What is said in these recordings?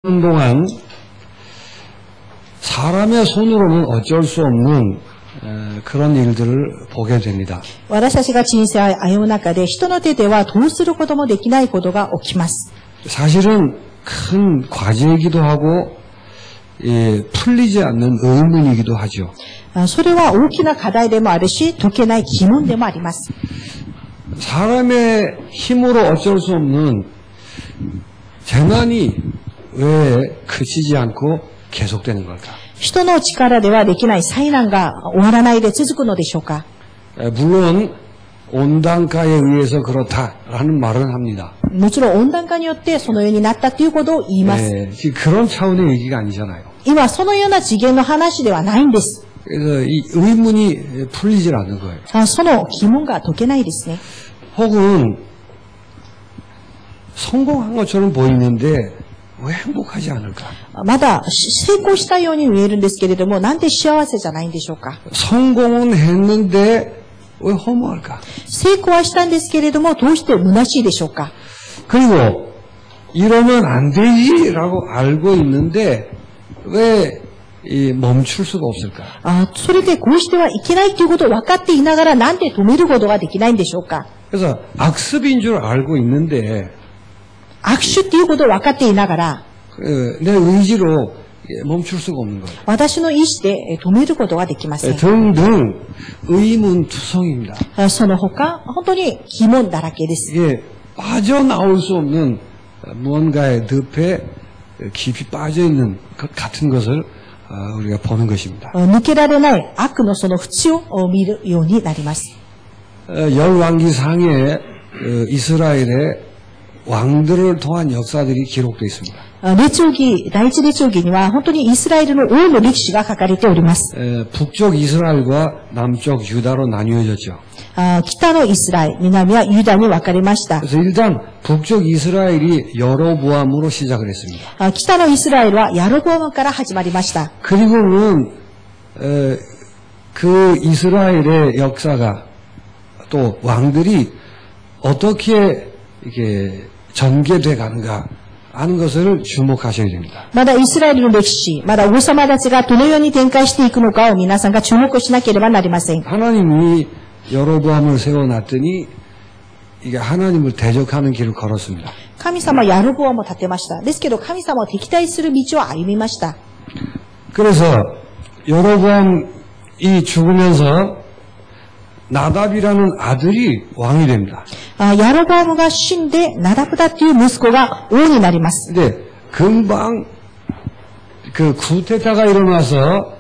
동안 사람의 손으로는 어쩔 수 없는 그런 일들을 보게 됩니다. 私たちが人生を歩む中で人の手ではどうすることもできないことが起きます。 사실은 큰 과제이기도 하고 풀리지 않는 의문이기도 하죠. それは大きな課題でもあるし、解けない疑問でもあります。 사람의 힘으로 어쩔 수 없는 재난이 왜 그치지 않고 계속되는 걸까? 人の力ではできない災難が終わらないで続くのでしょうか? 물론 온난화에 의해서 그렇다라는 말은 합니다. もちろん温暖化によってそのようになったということを言います。 그런 차원의 얘기가 아니잖아요. 今そのような次元の話ではないんです。 그래서 이 의문이 풀리질 않는 거예요. その疑問が解けないですね。 혹은 성공한 것처럼 보이는데 왜 행복하지 않을까? まだ成功したように見えるんですけれども、なんで幸せじゃないんでしょうか? 성공은 했는데 왜 허무할까? 成功はしたんですけれども、どうして虚しいでしょうか? 그리고 이러면 안 되지라고 알고 있는데 왜 멈출 수가 없을까? それでこうしてはいけないということを分かっていながら、なんで止めることができないんでしょうか? 그래서 악습인 줄 알고 있는데 悪手っていうことを分かっていながら、 내 의지로 멈출 수가 없는 거예요. 私の意志で止めることができません。 등등 의문투성입니다. その他、本当に疑問だらけです。 이게 빠져나올 수 없는 무언가의 늪에 깊이 빠져있는 것 같은 것을 우리가 보는 것입니다. 抜けられない悪のその淵を見るようになります。 열왕기상에 이스라엘의 왕들을 통한 역사들이 기록되어 있습니다. 列王記、第一列王記には本当にイスラエルの王の歴史が書かれております。 북쪽 이스라엘과 남쪽 유다로 나뉘어졌죠. 北のイスラエル、南はユダに分かれました。 그래서 일단 북쪽 이스라엘이 여로보암으로 시작을 했습니다. 北のイスラエルはヤロボアムから始まりました。 그리고는 그 이스라엘의 역사가 또 왕들이 어떻게 이게 전개돼 가는가 하는 것을 주목하셔야 됩니다. まだイスラエルの歴史、まだ王様たちがどのように展開していくのかを皆さんが注目しなければなりません。 하나님이 여로보암을 세워놨더니 이게 하나님을 대적하는 길을 걸었습니다. 神様はヤロボアムを立てました。ですけど神様を敵対する道を歩みました。 그래서 여로보암이 죽으면서 나답이라는 아들이 왕이 됩니다. ヤロボアムが死んでナダブダという息子が王になります。 근데 금방 그 쿠데타가 일어나서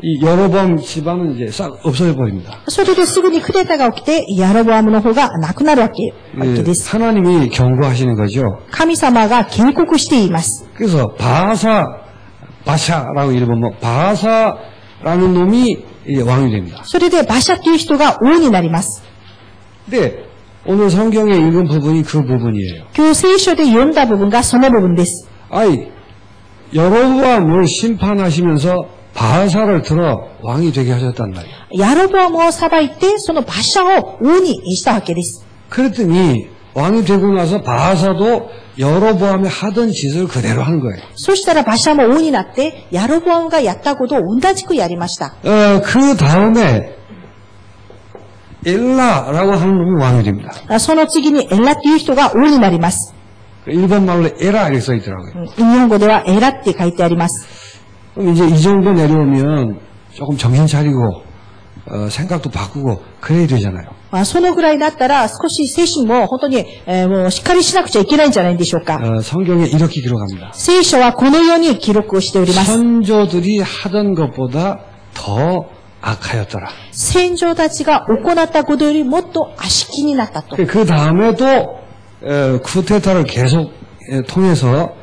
이 여로보암 집안은 이제 싹 없어져 버립니다. それですぐにクデタが起きてヤロボアムの方がなくなるわけです。 하나님이 경고하시는 거죠. 神様が警告しています。 그래서 바샤라고 이름은 뭐 바사라는 놈이 왕이 됩니다. それでバシャという人が王になります。 근데 오늘 성경에 읽은 부분이 그 부분이에요. 今日聖書で読んだ部分がその部分です。 아이 여로보암을 심판하시면서 바사를 들어 왕이 되게 하셨단 말이에요. ヤロボアムを裁いてそのバシャを王にしたわけです。 그랬더니 왕이 되고 나서 바사도 여로보암이 하던 짓을 그대로 한 거예요. そしたらバシャも王になってヤロボアムがやったことを同じくやりました。 그 다음에 엘라라고 하는 놈이 왕이 됩니다. その次にエラという人が王になります。 일본말로 에라 이렇게 써 있더라고요. 日本語ではエラって書いてあります。 그럼 이제 이 정도 내려오면 조금 정신 차리고 생각도 바꾸고 그래야 되잖아요. そのぐらいだったら少し精神も本当に、もうしっかりしなくちゃいけないんじゃないでしょうか。 성경에 이렇게 기록합니다. 聖書はこのように記録をしております。 선조들이 하던 것보다 더 악하였더라. 先祖たちが行ったことよりもっと悪しきになったと。 그 다음에도 쿠데타를 계속 통해서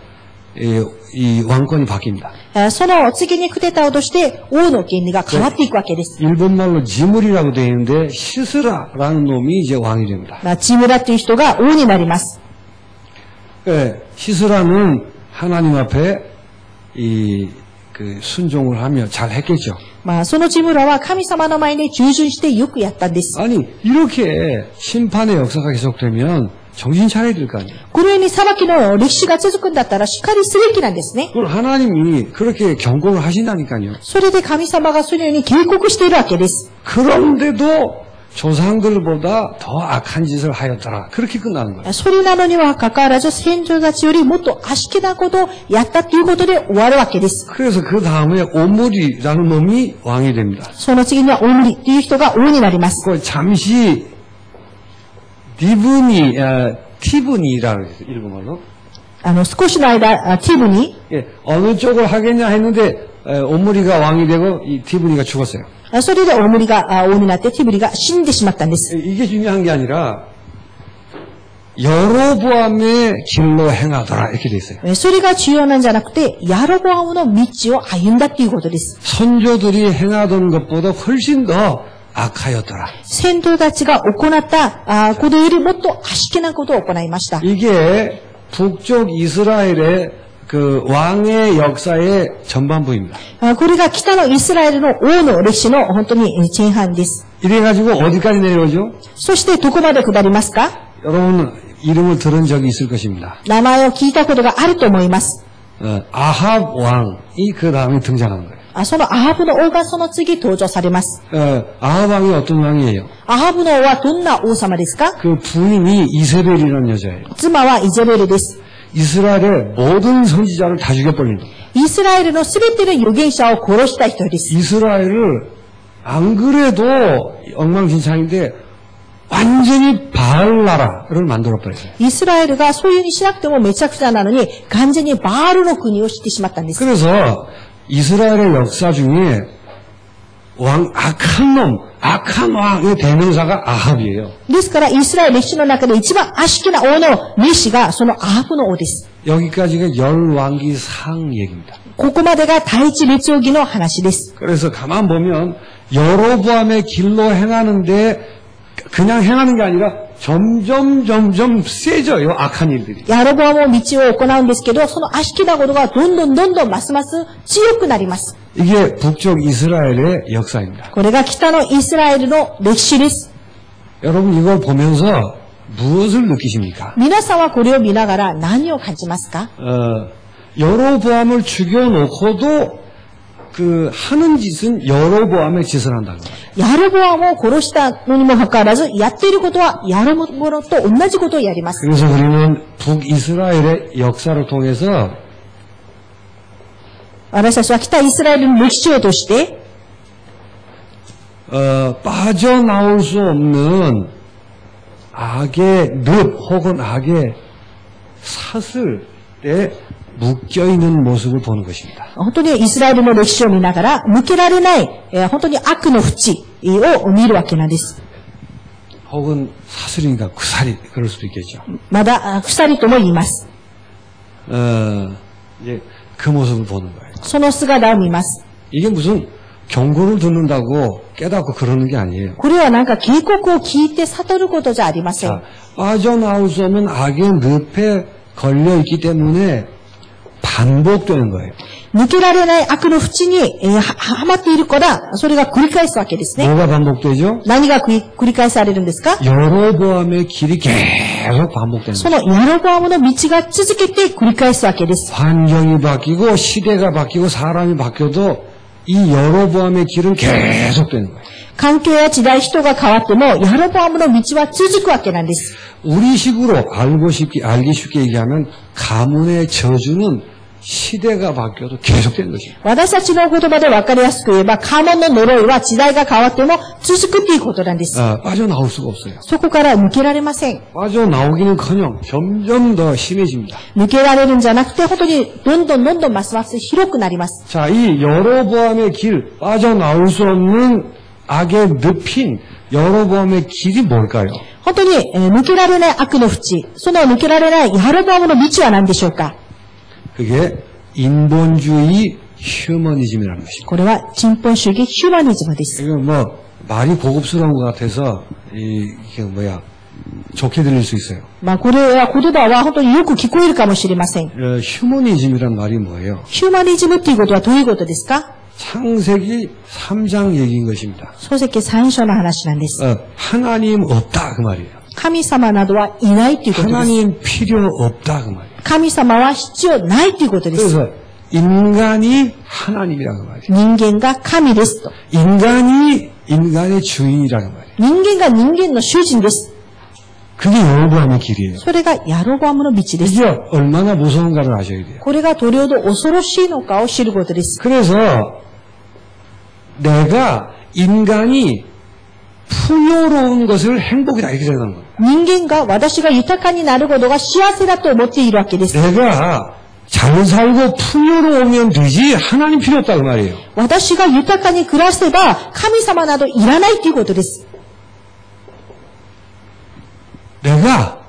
이 왕권이 바뀝니다. その次にクデタをとして王の権利が変わっていくわけです。 일본말로 지물이라고 되어 있는데 시스라라는 놈이 이제 왕이 됩니다. チムラという人が王になります。 시스라는 하나님 앞에 순종을 하며 잘 했겠죠. そのチムラは神様の前に従順してよくやったんです。 아니 이렇게 심판의 역사가 계속되면 정신 차려야 될 거 아니에요. このように裁きの歴史が続くんだったらしっかりすべきなんですね。 그걸 하나님이 그렇게 경고를 하신다니까요. それで神様がそのように警告しているわけです。 그런데도 조상들보다 더 악한 짓을 하였더라. 그렇게 끝나는 거예요. それなのにはかかわらず先祖たちよりもっと悪しきなことをやったということで終わるわけです。 그래서 그 다음에 오므리라는 놈이 왕이 됩니다. その次にはオムリという人が王になります。 그 잠시 티브니라고 해서 일본어로 少しの間、ティブに、 예, 어느 쪽을 하겠냐 했는데 오므리가 왕이 되고 이 티브니가 죽었어요. それでオムリが王になってティブリが死んでしまったんです。 이게 중요한 게 아니라 여로보암의 길로 행하더라 이렇게 돼 있어요. それが重要なんじゃなくて、ヤロボアムの道を歩んだということです。 선조들이 행하던 것보다 훨씬 더 악하였더라. 先祖たちが行ったことよりもっと悪しきなことを行いました。 이게 북쪽 이스라엘의 그 왕의 역사의 전반부입니다. これが北のイスラエルの王の歴史の本当に前半です。 이래가지고 어디까지 내려오죠? そしてどこまで下りますか？ 여러분 이름을 들은 적이 있을 것입니다. 名前を聞いたことがあると思います。 아합 왕이 그 다음에 등장하는 거예요. そのアハブの王がその次登場されます。 아합 왕이 어떤 왕이에요? アハブの王はどんな王様ですか？ 그 부인이 이세벨이라는 여자예요. 妻はイゼベルです。 이스라엘의 모든 선지자를 다 죽여버린 거예요. イスラエルのすべての預言者を殺した人です。 이스라엘을 안 그래도 엉망진창인데 완전히 바알 나라를 만들어버렸어요. イスラエルがそういうふうにしなくてもめちゃくちゃなのに完全にバールの国を知ってしまったんです。 그래서 이스라엘의 역사 중에 악한 왕의 대명사가 아합이에요. ですからイスラエル歴史の中で一番悪しきな王の名士がそのアハブの王です。 여기까지가 열왕기상 얘기입니다. ここまでが第一列王記の話です。 그래서 가만 보면 여로보암의 길로 행하는데 그냥 행하는 게 아니라 점점 세져요. 악한 일들이. ヤロボアムの道を行うんですけど、その悪しきなことがどんどんますます強くなります。 이게 북쪽 이스라엘의 역사입니다. これが北のイスラエルの歴史です。 여러분 이걸 보면서 무엇을 느끼십니까? 皆さんはこれを見ながら何を感じますか？ 여로보암을 죽여놓고도 그 하는 짓은 여로보암의 짓을 한다는 거예요. ヤロボアムを殺したのにもかかわらず、やっていることはヤロボアムと同じことをやります。 그래서 우리는 북이스라엘의 역사를 통해서 私たちは北イスラエルの歴史を通して、 빠져나올 수 없는 악의 늪 혹은 악의 사슬에 묶여있는 모습을 보는 것입니다. 本当にイスラエルの歴史を見ながら、抜けられない、本当に悪の淵を見るわけなんです。 혹은 사슬이니까 구사리 그럴 수도 있겠죠. まだ、鎖とも言います。 이제 그 모습을 보는 거예요. その姿を見ます。 이게 무슨 경고를 듣는다고 깨닫고 그러는 게 아니에요. これはなんか警告を聞いて悟ることじゃありません。 자, 빠져나올 수 없는 악의 늪에 걸려있기 때문에 반복되는 거예요. 抜けられない悪の淵に、はまっているから、それが繰り返すわけですね。 뭐가 반복되죠? 何が繰り返されるんですか？ 여로보암의 길이 계속 반복되는 そ 거예요. のヤロボアムの道が続けて繰り返すわけです。 환경이 바뀌고 시대가 바뀌고 사람이 바뀌어도 이 여로보암의 길은 계속 되는 거예요. 環境や時代、人が変わっても、ヤロボアムの道は続くわけなんです。 우리식으로 알기 쉽게 얘기하면 가문의 저주는 시대가 바뀌어도 계속되는 것입니다. 私たちの言葉で分かりやすく言えば、家紋の呪いは時代が変わっても続くっていうことなんです。 빠져나올 수가 없어요. そこから抜けられません。 빠져나오기는커녕 점점 더 심해집니다. 抜けられるんじゃなくて、本当にどんどんますます広くなります。 자, 이 여로보암의 길, 빠져나올 수 없는 악의 늪인 여로보암의 길이 뭘까요? 本当に、抜けられない悪の淵、その抜けられないヤロボアムの道は何でしょうか？ 그게 인본주의 휴머니즘이라는 것입니다. これはチンポン主義ヒューマニズムです。 이거 뭐 말이 고급스러운 것 같아서 이게 좋게 들릴 수 있어요. これは言葉は本当によく聞こえるかもしれません。 휴머니즘이란 말이 뭐예요? ヒューマニズムっていうことはどういうことですか？ 창세기 3장 얘기인 것입니다. 創世記3章の話なんです。 하나님 없다 그 말이에요. 神様などはいないということです。 하나님 필요 없다 그 말이에요. 神様は必要ないということです。 그래서 인간이 하나님이라고 말이에요. 人間が神ですと。 인간이 인간의 주인이라고 말이에요. 人間が人間の主人です。 그게 여로보암의 길이에요. それがヤロボアムの道です。 이게 얼마나 무서운가를 아셔야 돼요. これがどれほど恐ろしいのかを知ることです。 그래서 내가 인간이 풍요로운 것을 행복이다 이렇게 생각하는 거예요. 人間が私が豊かになることが幸せだと思っているわけです。 내가 잘 살고 풍요로우면 되지 하나님 필요 없다 그 말이에요. 私が豊かに暮らせば神様などいらないということです。 내가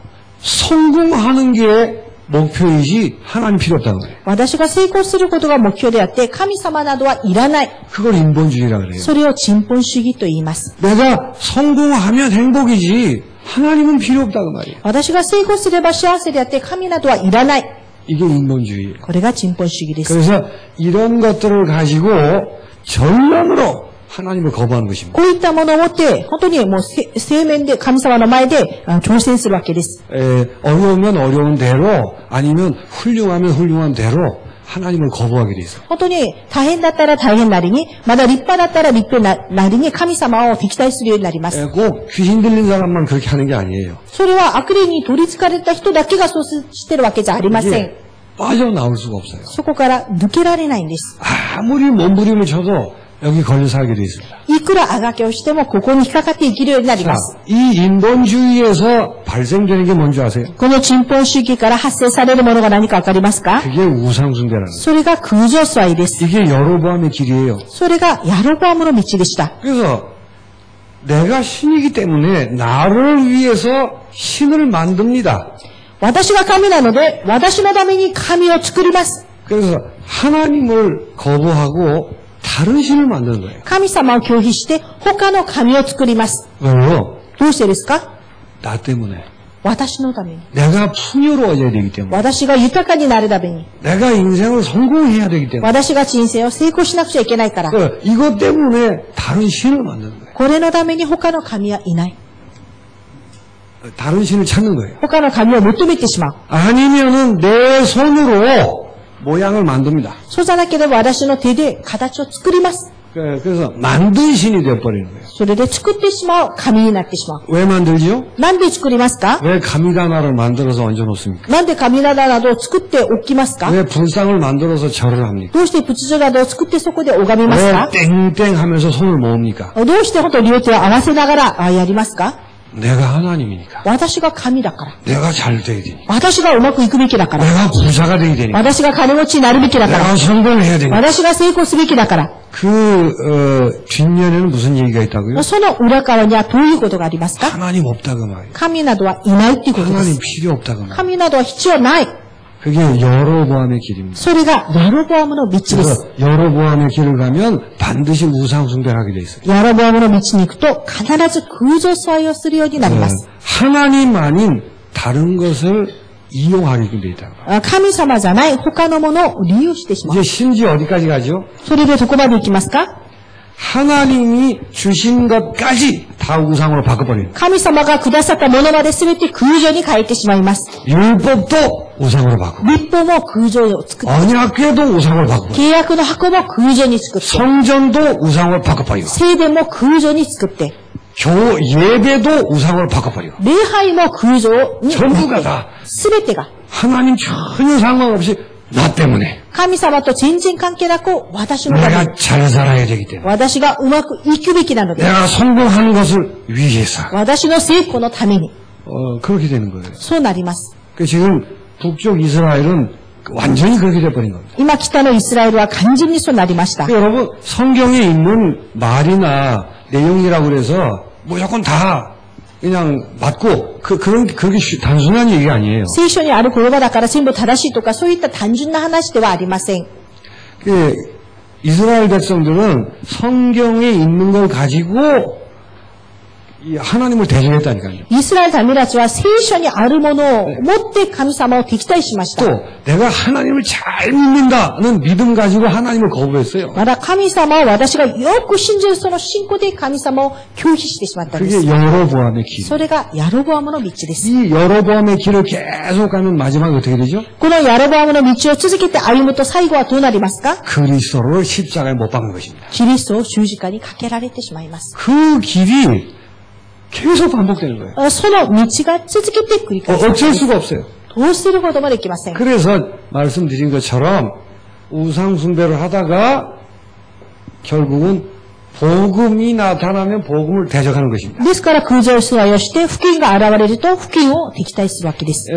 성공하는 게 목표이지 하나님 필요 없다는 거예요. 私が成功することが目標であって神様などはいらない。 그걸 인본주의라고 그래요. それを陳本主義と言います。 내가 성공하면 행복이지 하나님은 필요 없다고 말이에요. 私が成功すれば幸せであって神などはいらない。 이게 인본주의예요. これが陳本主義です。 그래서 이런 것들을 가지고 전면으로 하나님을 거부하는 것입니다. こういったものを持って、本当にもう正面で神様の前で挑戦するわけです。 어려우면 어려운 대로 아니면 훌륭하면 훌륭한 대로 하나님을 거부하게 돼 있어요. 本当に大変だったら大変なりに、まだ立派だったら立派なりに神様を敵対するようになります。 꼭 귀신 들린 사람만 그렇게 하는 게 아니에요. それは悪霊に取り憑かれた人だけがそうしてるわけじゃありません。 이게 빠져나올 수가 없어요. そこから抜けられないんです。 아무리 몸부림을 쳐도 여기 걸려 살게 돼 있습니다. いくらあがけをしてもここに引っかかって生きるようになります。 이 인본주의에서 발생되는 게 뭔지 아세요? この陳本主義から発生されるものが何かわかりますか？ 그게 우상숭배라는 거예요. それが空上祭です。 이게 여로보암의 길이에요. それがヤロボアムの道でした。 그래서 내가 신이기 때문에 나를 위해서 신을 만듭니다. 私が神なので、私のために神を作ります。 그래서 하나님을 거부하고 다른 신을 만드는 거예요. 神様を拒否して他の神を作ります。 왜요? どうしてですか？ 나 때문에. 私のために。 내가 풍요로워져야 되기 때문에. 私が豊かになるために。 내가 인생을 성공해야 되기 때문에. 私が人生を成功しなくちゃいけないから。 이것 때문에 다른 신을 만드는 거예요. これのために他の神はいない。 다른 신을 찾는 거예요. 他の神を求めてしまう。 아니면은 내 손으로 모양을 만듭니다. そうじゃなければ私の手で形を作ります。 그래서 만든 신이 되어버리는 거예요. それで作ってしまう神になってしまう。 왜 만들죠? なんで作りますか？ 왜 가미다나를 만들어서 얹어놓습니까? なんで神棚などを作っておきますか？ 왜 불상을 만들어서 절을 합니까? どうして仏像などを作ってそこで拝みますか？ 왜 땡땡 하면서 손을 모읍니까? どうして本当に両手を合わせながらやりますか？ 내가 하나님이니까. 私が神だから。 내가 잘 돼야 되니까. 私がうまくいくべきだから。 내가 부자가 돼야 되니까. 私が金持ちになるべきだから。 내가 성공해야 되니까. 私が成功すべきだから。 뒷면에는 무슨 얘기가 있다고요? その裏側にはどういうことがありますか？ 하나님 없다고 말이에요. 神などはいないっていうことで 하나님 す。 필요 없다고 말이에요. 神などは必要ない。 그게 여로보암의 길입니다. それがヤロボアムの道です。 그래서 여로보암의 길을 가면 반드시 우상숭배를 하게 돼 있어요. ヤロボアムの道に行くと必ず空上祭をするようになります。 하나님 아닌 다른 것을 이용하게끔 돼 있다고. 神様じゃない他のものを利用してしまう。 이제 심지어 어디까지 가죠? それでどこまで行きますか？ 하나님이 주신 것까지 다 우상으로 바꿔버려요. 神様がくださったものまで全て空上に変えてしまいます。 율법도 우상으로 바꾸고 立法も空上を作って、 언약궤도 우상으로 바꾸고 契約の箱も空上に作って、 성전도 우상으로 바꿔버리고 聖殿も空上に作って、 예배도 우상으로 바꿔버리고 礼拝も空上に 전부가 다 全てが 하나님 전혀 상관없이 나 때문에 神様と全然関係なく私のために 내가 잘 살아야 되기 때문에 私がうまく生きるべきなので 내가 성공하는 것을 위해서 私の成功のために 그렇게 되는 거예요. そうなります。 지금 북쪽 이스라엘은 완전히 그렇게 돼버린 겁니다. 今北のイスラエルは完全にそうなりました。 여러분 성경에 있는 말이나 내용이라고 그래서 무조건 다 그냥 맞고 그렇게 단순한 얘기가 아니에요. 聖書にある言葉だから全部正しいとかそういった単純な話ではありません。 이스라엘 백성들은 성경에 있는 걸 가지고 이 하나님을 대적했다니까요. イスラエル民たちは聖書にあるものを持って神様を敵対しました。 또 내가 하나님을 잘 믿는다는 믿음 가지고 하나님을 거부했어요. まだ神様を私がよく信じるその信仰で神様を拒否してしまったんです。 그게 여로보암의 길. それがヤロボアムの道です。 이 여로보암의 길을 계속 가면 마지막에 어떻게 되죠? このヤロボアムの道を続けて歩むと最後はどうなりますか？ 그리스도를 십자가에 못 박는 것입니다. キリストを十字架にかけられてしまいます。 그 길이 계속 반복되는 거예요. その道が続けて繰り返す。 어쩔 수가 없어요. どうすることもできません。 그래서 말씀드린 것처럼 우상 숭배를 하다가 결국은 복음이 나타나면 복음을 대적하는 것입니다. ですから空上崇拝をして福音が現れると福音を敵対するわけです。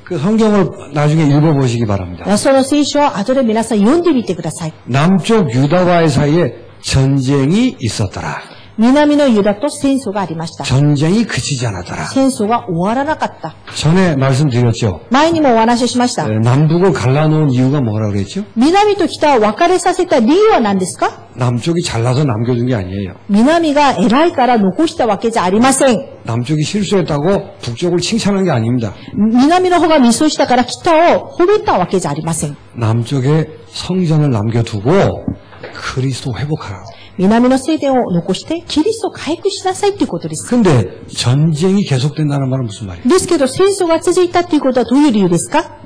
그 성경을 나중에 읽어보시기 바랍니다. その聖書を後で皆さん読んでみてください。 남쪽 유다와의 사이에 전쟁이 있었더라. 南のユダと戦争がありました。 전쟁이 그치지 않았더라. 戦争が終わらなかった。 전에 말씀드렸죠. 前にもお話ししました。 남북을 갈라놓은 이유가 뭐라고 그랬죠? 南と北を分かれさせた理由は何ですか？ 남쪽이 잘나서 남겨둔 게 아니에요. 南が偉いから残したわけじゃありません。 남쪽이 실수했다고 북쪽을 칭찬한 게 아닙니다. 南の方がミスをしたから北を褒めたわけじゃありません。 남쪽에 성전을 남겨두고 그리스도 회복하라고. 南の聖殿を残してキリストを回復しなさいということです。 근데 전쟁이 계속된다는 말은 무슨 말이에요? ですけど戦争が続いたということはどういう理由ですか？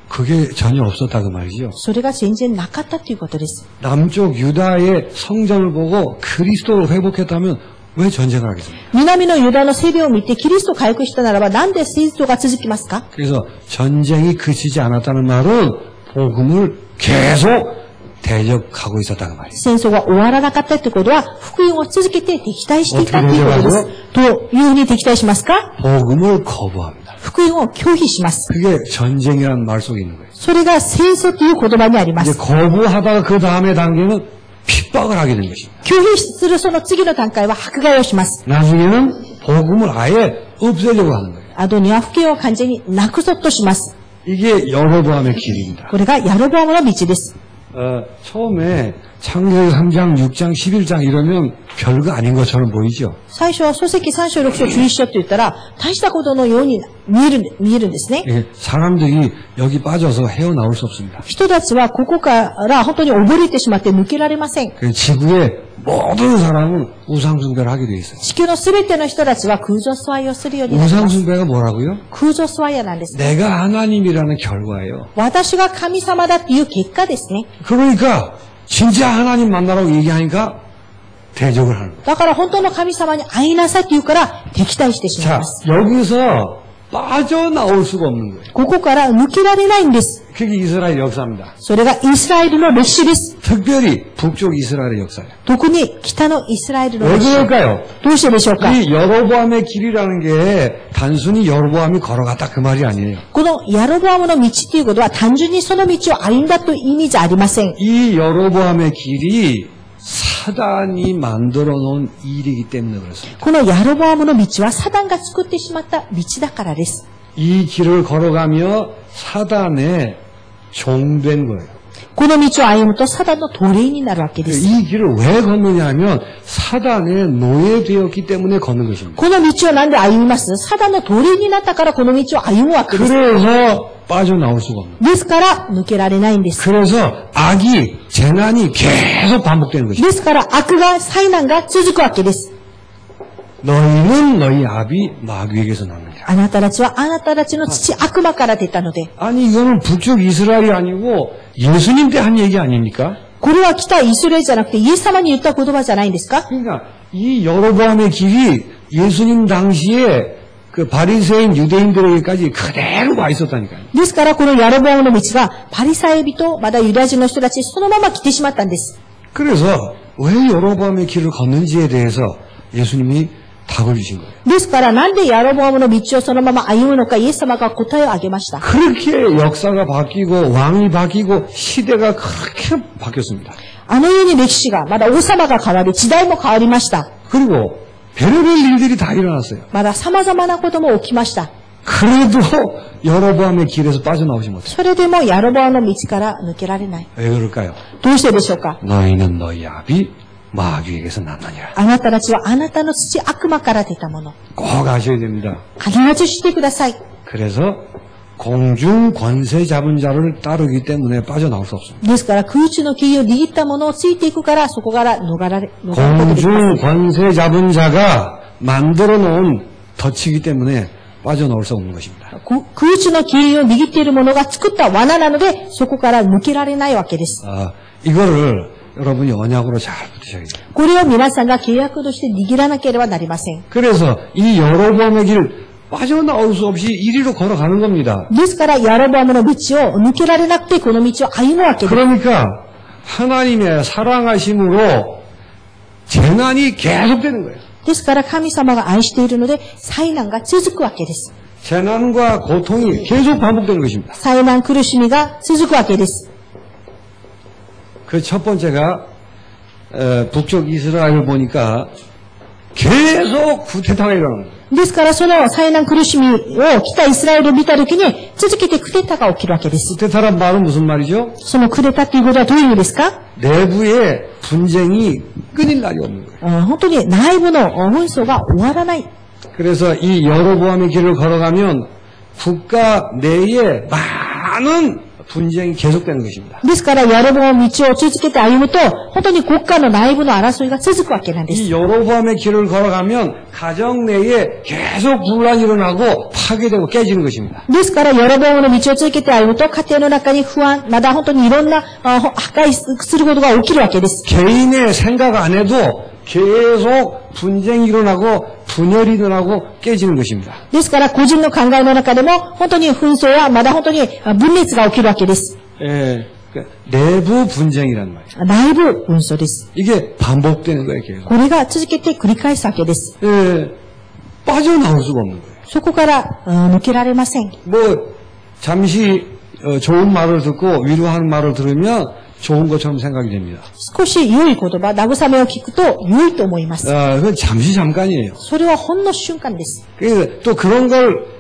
그게 전혀 없었다 그 말이죠. それが全然なかったということです。 남쪽 유다의 성전을 보고 그리스도를 회복했다면 왜 전쟁을 하겠습니까? 南のユダの聖殿を見てキリストを回復したならばなんで戦争が続きますか？ 그래서 전쟁이 그치지 않았다는 말은 복음을 계속 대적하고 있었다는 말이에요. 戦争が終わらなかったということは福音を続けて敵対していたということです。どういうふうに敵対しますか？ 복음을 거부합니다. 福音を拒否します。 그게 전쟁이라는 말 속에 있는 거예요. それが戦争という言葉にありま 이제 す。 거부하다가 그 다음에 단계는 핍박을 하게 된 것입니다. 拒否するその次の段階は迫害をします。 나중에는 복음을 아예 없애려고 하는 거예요. 後には福音を完全になくそうとします。 이게 여로보암의 길입니다. これがヤロボアムの道です。 처음에 창세기 3장, 6장, 11장 이러면 별거 아닌 것처럼 보이죠. 最初は書籍3章6章11章と言ったら大したことのように見えるんですね。 사람들이 여기 빠져서 헤어나올 수 없습니다. 人たちはここから本当に溺れてしまって抜けられません。 지구의 모든 사람은 우상숭배를 하게 돼 있어요. 地球のすべての人たちは空上崇拝をするようになります。 우상숭배가 뭐라고요? 空上崇拝屋なんです。 내가 하나님이라는 결과예요. 私が神様だっていう結果ですね。 그러니까 진짜 하나님 만나라고 얘기하니까 대적을 하는 거예요. だから本当の神様に会いなさいって言うから敵対してしまい 자, ます。 여기서 빠져나올 수가 없는 거예요. ここから抜けられないんです。 그게 이스라엘 역사입니다. それがイスラエルの歴史です。 특별히 북쪽 이스라엘의 역사예요. 特に北のイスラエルの 왜 歴史。 그럴까요? どうしてでしょうか？ 이 여로보암의 길이라는 게 단순히 여로보암이 걸어갔다 그 말이 아니에요. このヤロボアムの道っていうことは単純にその道を歩んだという意味じゃありません。 이 여로보암의 길이 사단이 만들어 놓은 일이기 때문에 그렇습니다. このヤロボアムの道はサタンが作ってしまった道だからです。 이 길을 걸어가며 사단의 종된 거예요. この道を歩むとサタンの奴隷になるわけです。 이 길을 왜 걷느냐 하면 사단의 노예되었기 때문에 걷는 것입니다. この道をなんで歩みます？サタンの奴隷になったからこの道を歩むわけです。 그래서 빠져나올 수가 없는 거예요. ですから抜けられないんです。 그래서 악이 재난이 계속 반복되는 것입니다. ですから悪が災難が続くわけです。 너희는 너희 아비 마귀에게서 났느냐. あなたたちはあなたたちの父悪魔から出たので。 아니 이거는 북쪽 이스라엘이 아니고 예수님 때 한 얘기 아닙니까? これは北イスラエルじゃなくてイエス様に言った言葉じゃないんですか？ 그러니까 이 여로보암의 길이 예수님 당시에 그 바리새인 유대인들에게까지 그대로 와 있었다니까요. ですからこのヤロボアムの道がパリサイ人まだユダヤ人の人たちそのまま来てしまったんです。 그래서 왜 여로보암의 길을 걷는지에 대해서 예수님이 답을 주신 거예요. ですからなんでヤロボアムの道をそのまま歩むのかイエス様が答えをあげました。 그렇게 역사가 바뀌고 왕이 바뀌고 시대가 그렇게 바뀌었습니다. あのように歴史がまだ王様が変わり時代も変わりました。 그리고 별의별 일들이 다 일어났어요. まだ様々なことも起きました。 그래도 여로보암의 길에서 빠져나오지 못해요. それでもヤロボアムの道から抜けられない。 왜 그럴까요? どうしてでしょうか？ 너희는 너희 아비 마귀에게서 났느니라. あなたたちはあなたの土悪魔から出たもの。 꼭 아셔야 됩니다. 必ずしてください。 그래서 공중 권세 잡은 자를 따르기 때문에 빠져나올 수 없습니다. ですから空中の権威を握ったものをついていくから、そこから逃れることができま 공중 す。 권세 잡은 자가 만들어 놓은 덫이기 때문에 빠져나올 수 없는 것입니다. 空中の権威を握っているものが作った罠なので、そこから抜けられないわけです。 이거를 여러분이 언약으로 잘 붙이셔야 돼요. これを皆さんが契約として握らなければなりません。 그래서 이 여로보암의 길 빠져나올 수 없이 이리로 걸어가는 겁니다. ですから、ヤロボアムの道を抜けられなくて、この道を歩むわけです。 그러니까 하나님의 사랑하심으로 재난이 계속되는 거예요. ですから、神様が愛しているので、災難が続くわけです。 재난과 고통이 계속 반복되는 것입니다. 災難苦しみが続くわけです。 그 첫 번째가 북쪽 이스라엘을 보니까 계속 쿠데타가 일어나는 거예요. ですから、その災難苦しみを北イスラエルを見たときに、続けてクデタが起きるわけです。 쿠데타란 말은 무슨 말이죠? そのクデタっていうことはどういう意味ですか？ 내부의 분쟁이 끊일 날이 없는 거예요. 本当に内部の紛争が終わらない。 그래서 이 여로보암의 길을 걸어가면 국가 내에 많은 분쟁이 계속되는 것입니다. ですから、ヤロボアムの道を続けて歩むと、本当に国家の内部の争いが続くわけなんです。 이 여로보암의 길을 걸어가면 가정 내에 계속 분란이 일어나고 파괴되고 깨지는 것입니다. ですから、ヤロボアムの道を続けて歩むと、家庭の中に不安、まだ本当にいろんな破壊することが起きるわけです。 개인의 생각 안 해도 계속 분쟁이 일어나고 분열이 일어나고 깨지는 것입니다. ですから、個人の考えの中でも、本当に紛争や、まだ本当に分裂が起きるわけです。 내부 분쟁이란 말이에요. 内部紛争です。 이게 반복되는 거예요, 계속. これが続けて繰り返すわけです。 빠져나올 수가 없는 거예요. そこから抜けられません。 뭐 잠시 좋은 말을 듣고 위로하는 말을 들으면 좋은 것처럼 생각이 됩니다. 少し良い言葉、慰めを聞くと良いと思います。 그건 잠시 잠깐이에요. それはほんの瞬間です。 또 그런 걸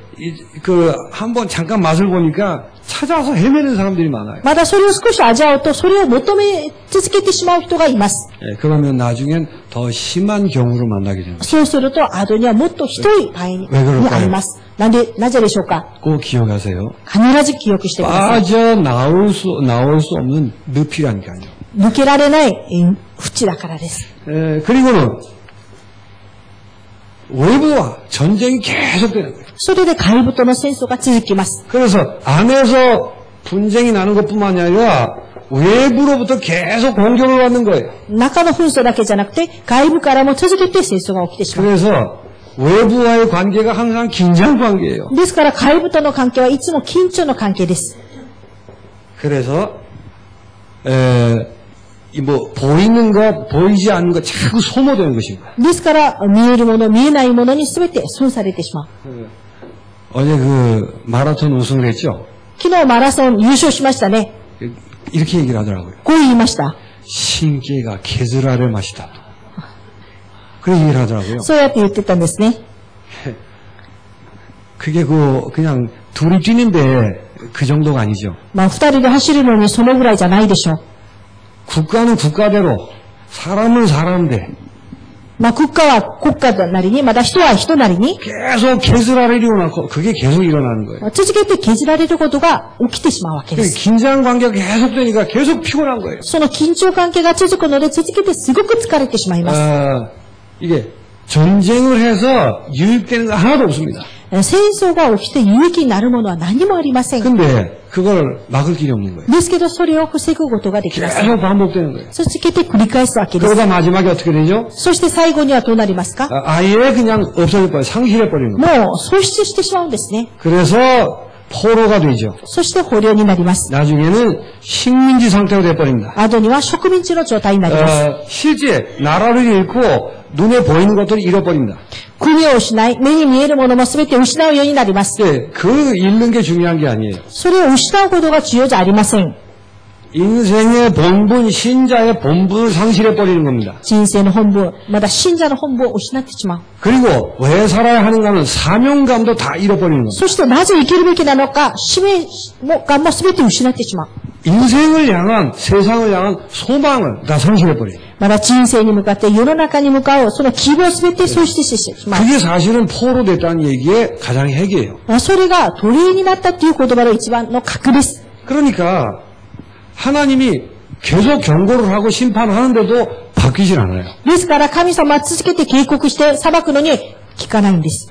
한번 잠깐 맛을 보니까 찾아서 헤매는 사람들이 많아요. まだそれを少し味わうと、それを求め続けてしまう人がいます。 그러면 나중엔 더 심한 경우를 만나게 됩니다. そうすると、後にはもっとひどい場合にあります。なぜでしょうか？ 꼭 기억하세요. 必ず記憶してください。 빠져나올 수 없는 늪이라니까요. 抜けられない淵だからです。 그리고는 외부와 전쟁이 계속되는 거예요. それで外部との戦争が続きます。 그래서 안에서 분쟁이 나는 것뿐만이 아니라 외부로부터 계속 공격을 받는 거예요. 中の紛争だけじゃなくて、外部からも続けて戦争が起きてしまう。 그래서 외부와의 관계가 항상 긴장 관계예요. ですから外部との関係はいつも緊張の関係です。 그래서 보이는 것, 보이지 않는 것 자꾸 소모되는 것입니다. ですから見えるもの、見えないものに全て損されてしまう。 어제 마라톤 우승을 했죠? 昨日マラソン優勝しましたね。 이렇게 얘기를 하더라고요. こう言いました。 신기가 개즈라의 맛이다. 그런 얘기를 하더라고요. そうやって言ってたんですね。 그게 그냥 둘이 뛰는데 그 정도가 아니죠. 二人で走るのにそのぐらいじゃないでしょう。 국가는 국가대로, 사람은 사람대. 国家は国家なりに、また人は人なりに、 계속 개즈라를 일어나고 그게 계속 일어나는 거예요. 続けて削られることが起きてしまうわけです。 긴장 관계가 계속되니까 계속 피곤한 거예요. その緊張関係が続くので、続けてすごく疲れてしまいます。 이게 전쟁을 해서 유익되는 거 하나도 없습니다. 戦争が起きて有益になるものは何もありません。 근데 그걸 막을 길이 없는 거예요. ですけど、それを防ぐことができません。 계속 반복되는 거예요. 続けて繰り返すわけです。 그러다 마지막에 어떻게 되죠? そして最後にはどうなりますか？ 아예 그냥 없어져버려요. 상실해버리는 거예요. もう喪失してしまうんですね。 그래서 포로가 되죠. そして捕虜になります。 나중에는 식민지 상태가 돼버립니다. 後には植民地の状態になります。 실제 나라를 잃고 눈에 보이는 것들을 잃어버립니다. 国を失い、目に見えるものも全て失うようになります。 그 잃는 게 중요한 게 아니에요. それを失うことが重要じゃありません。 인생의 본분, 신자의 본분을 상실해버리는 겁니다. 人生の本分、まだ信者の本分を失ってしまう。 그리고 왜 살아야 하는가는 사명감도 다 잃어버리는 겁니다. そしてなぜ生きるべきなのか、使命感も全て失ってしまう。 인생을 향한, 세상을 향한 소망을 다 상실해버려요. まだ人生に向かって世の中に向かうその希望を全て喪失してしまう。 그게 사실은 포로됐다는 얘기의 가장 핵이에요. それが奴隷になったっていう言葉の一番の核です。 그러니까 하나님이 계속 경고를 하고 심판하는데도 바뀌질 않아요. ですから神様は続けて警告して裁くのに聞かないんです。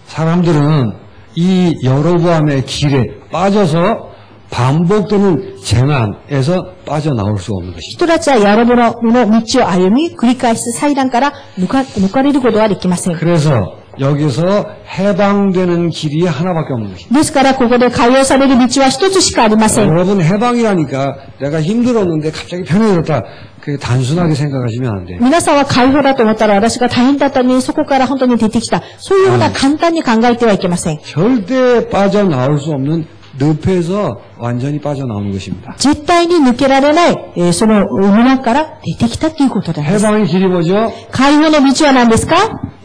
사람들은 이 여로보암의 길에 빠져서 반복되는 재난에서 빠져나올 수 없는 것입니다. 人たちはヤロボの道を歩み、繰り返す災難から抜かれることはできません。 그래서 여기서 해방되는 길이 하나밖에 없는 것입니다. ですからここで解放される道は一つしかありません。 여러분 해방이라니까 내가 힘들었는데 갑자기 편해졌다. 그게 단순하게 생각하시면 안 돼요. 皆さんは解放だと思ったら私が大変だったのにそこから本当に出てきた。そういうような簡単に考えてはいけません。 절대 빠져나올 수 없는 늪에서 완전히 빠져나오는 것입니다. 絶対に抜けられない、その沼から出てきたということなんです。 해방의 길이 뭐죠? 解放の道は何ですか？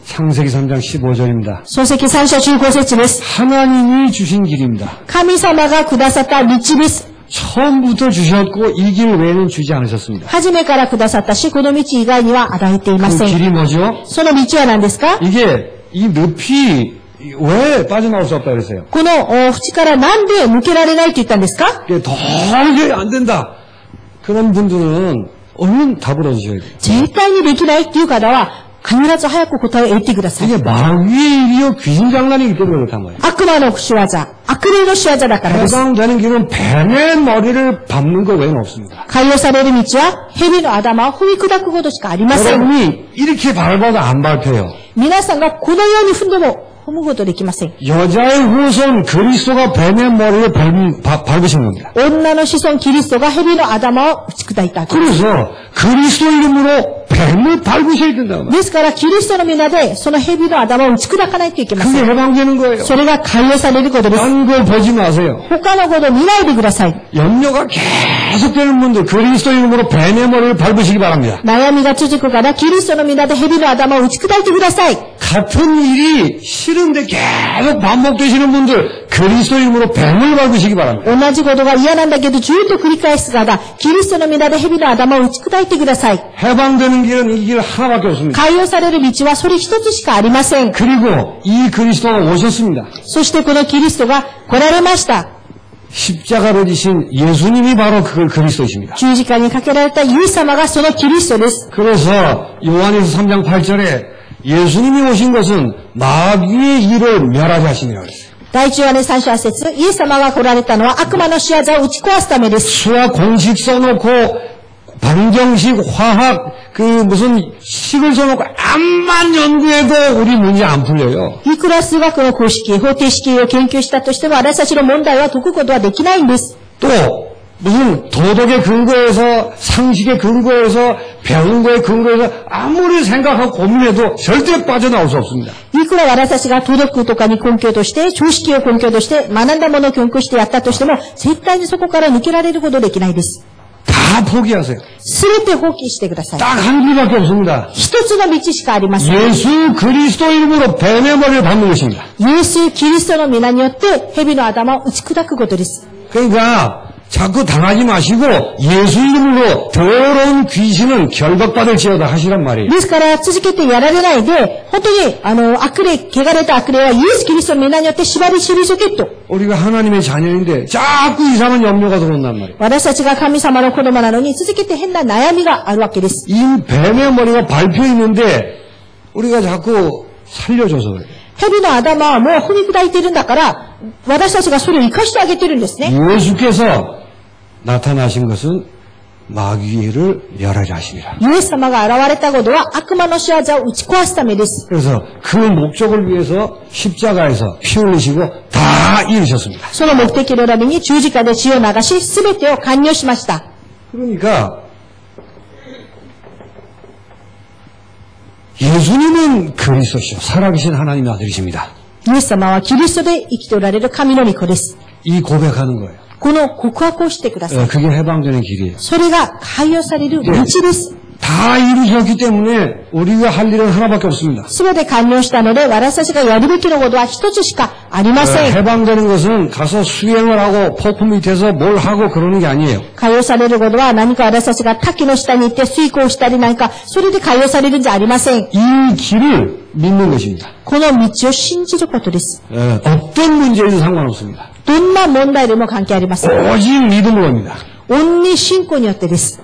창세기 3장 15절입니다. 創世記3章15節です。 하나님이 주신 길입니다. 神様がくださった道です。 처음부터 주셨고 이 길 외에는 주지 않으셨습니다. 初めからくださったし、この道以外には与えていま 그 せん。 길이 뭐죠? その道は何ですか？ 이게 이 늪이 왜 빠져나올 수 없다 그랬어요? この淵からなんで抜けられないと言ったんですか？ 이게 도저히 안 된다. 그런 분들은 얼른 답을 얻으셔야 돼요. 絶対にできないっていう方は必ず早く答えを得てください。 이게 마귀의 일이요 귀신 장난이기 때문에 그렇단 말이에요. 悪魔の仕業、悪霊の仕業だからです。 해방되는 길은 뱀의 머리를 밟는 것 외에는 없습니다. 解放される道は蛇の頭を踏み砕くことしかありません。 여러분이 이렇게 밟아도 안 밟혀요. 皆さんがこのように踏んでも踏むことできません。 여자의 후손 그리스도가 뱀의 머리를 밟으신 겁니다. 女の子孫キリストが蛇の頭を打ち砕いたわけです。 그래서 그리스도 이름으로 뱀을 밟으셔야 된다고. ですからキリストの皆でその蛇の頭を打ち砕かないといけま 그게 せん。 해방되는 거예요. それが解放されることです。 딴 걸 보지 마세요. 他のことを見ないでください。 염려가 계속되는 분들 그리스도 이름으로 뱀의 머리를 밟으시기 바랍니다. 悩みが続くからキリストの皆で蛇の頭を打ち砕いてください。 같은 일이 싫은데 계속 반복되시는 분들 그리스도 이름으로 뱀을 밟으시기 바랍니다. 同じことが嫌なんだけどずっと繰り返すからキリストの皆で蛇の頭を打ち砕いてください。 해방되는 길은 이 길 하나밖에 없습니다. 解放される道はそれ一つしかありません。 그리고 이 그리스도가 오셨습니다. そしてこのキリストが来られました。 십자가를 지신 예수님이 바로 그 그리스도이십니다. 十字架にかけられたイエス様がそのキリストです。 그래서 요한에서 3장 8절에 예수님이 오신 것은 마귀의 일을 멸하게 하시니라 그랬어요. 第一ヨハネ3章8節、イエス様が来られたのは悪魔の仕業を打ち壊すためです。 수학 공식 써놓고 방정식 화학 무슨 식을 써놓고 암만 연구해도 우리 문제 안 풀려요. いくら数学の公式、方程式を研究したとしても私たちの問題は解くことはできないんです。 또 무슨 도덕의 근거에서 상식의 근거에서 배운 거에 근거해서 아무리 생각하고 고민해도 절대 빠져나올 수 없습니다. いくら私たちが道徳とかに根拠として、常識を根拠として学んだものを根拠してやったとしても絶対にそこから抜けられることできないです。 다 포기하세요. すべて放棄してください。 딱 한 길밖에 없습니다. 一つの道しかありません。 예수 그리스도 이름으로 뱀의 머리를 밟는 것입니다. イエス・キリストの皆によって蛇の頭を打ち砕くことです。 그러니까 자꾸 당하지 마시고 예수 이름으로 더러운 귀신은 결박받을지어다 하시란 말이에요. ですから続けてやられないで、本当に悪霊、汚れた悪霊はイエス・キリストの皆によって縛り退けと。 우리가 하나님의 자녀인데 자꾸 이상한 염려가 들어온단 말이에요. 私たちが神様の子供なのに続けて変な悩みがあるわけです。 이 뱀의 머리가 밟혀 있는데 우리가 자꾸 살려줘서 그래요. 蛇の頭はもう踏み砕いているんだから、私たちがそれを生かしてあげてるんですね。 예수께서 나타나신 것은 마귀를 멸하려 하시니라. イエス様が現れたことは悪魔の仕業を打ち壊すためです。 그래서 그 목적을 위해서 십자가에서 피 흘리시고 다 이루셨습니다. その目的のために十字架で血を流し、すべてを完了しました。 그러니까 예수님은 그리스도시요 살아계신 하나님의 아들이십니다. イエス様はキリストで生きておられる神の御子です。이 고백하는 거예요. この告白をしてください。 그게 해방되는 길이에요. それが解放される道です。 다 이루셨기 때문에 우리가 할 일은 하나밖에 없습니다. すべて完了したので、私たちがやるべきのことは一つしかありません。 해방되는 것은 가서 수행을 하고 폭풍 밑에서 뭘 하고 그러는 게 아니에요. 解放されることは何か私たちが滝の下に行って水耕したりなんか、それで解放されるんじゃありません。 이 길을 믿는 것입니다. この道を信じることです。 어떤 문제에도 상관없습니다. どんな問題でも関係ありません。 오직 믿음으로 합니다. 御信仰によってです。